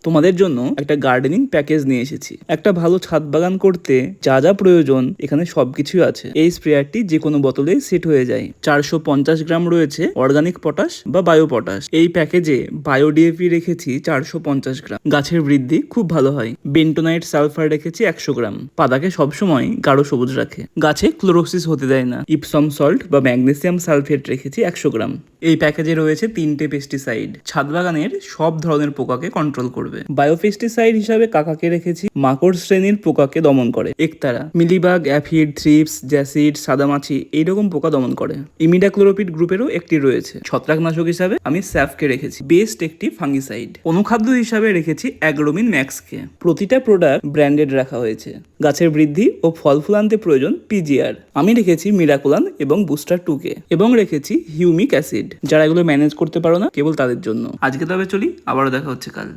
তোমাদের জন্য একটা গার্ডেনিং প্যাকেজ নিয়ে এসেছি। একটা ভালো ছাদ বাগান করতে যা যা প্রয়োজন এখানে সবকিছুই আছে। এই স্প্রেয়ারটি যে কোনো বোতলে সেট হয়ে যায়। 450 গ্রাম রয়েছে অর্গানিক পটাশ বা বায়ো পটাশ। এই প্যাকেজে বায়ো ডিএপি রেখেছি 450 গ্রাম। গাছের বৃদ্ধি খুব ভালো হয়। বেন্টোনাইট সালফার রেখেছি 100 গ্রাম। পাতাকে সবসময় গাঢ় সবুজ রাখে। গাছে ক্লোরোসিস হতে দেয় না। ইপসম সল্ট বা ম্যাগনেসিয়াম সালফেট রেখেছি 100 গ্রাম। এই প্যাকেজে রয়েছে 3টে পেস্টিসাইড। ছাদ বাগানের সব ধরনের পোকাকে কন্ট্রোল করবে। বায়োপেস্টিসাইড হিসাবে কাকাকে রেখেছি, মাকড় শ্রেণীর পোকাকে দমন করে। একতারা মিলিবাগ, অ্যাফিড, থ্রিপস, জ্যাসিড, সাদামাছি এইরকম পোকা দমন করে। ইমিডাক্লোরোপিড গ্রুপেরও একটি রয়েছে। ছত্রাকনাশক হিসাবে আমি স্যাফকে রেখেছি, বেস্ট একটি ফাঙ্গিসাইড। অনুখাদ্য হিসাবে রেখেছি অ্যাগ্রোমিন ম্যাক্সকে। প্রতিটা প্রোডাক্ট ব্র্যান্ডেড রাখা হয়েছে। গাছের বৃদ্ধি ও ফল ফুল আনতে প্রয়োজন পিজিআর। আমি রেখেছি মিরাকুলান এবং বুস্টার 2কে, এবং রেখেছি হিউমিক অ্যাসিড। যারা এগুলো ম্যানেজ করতে পারো না কেবল তাদের জন্য। আজকে তবে চলি, আবারও দেখা হচ্ছে কাল।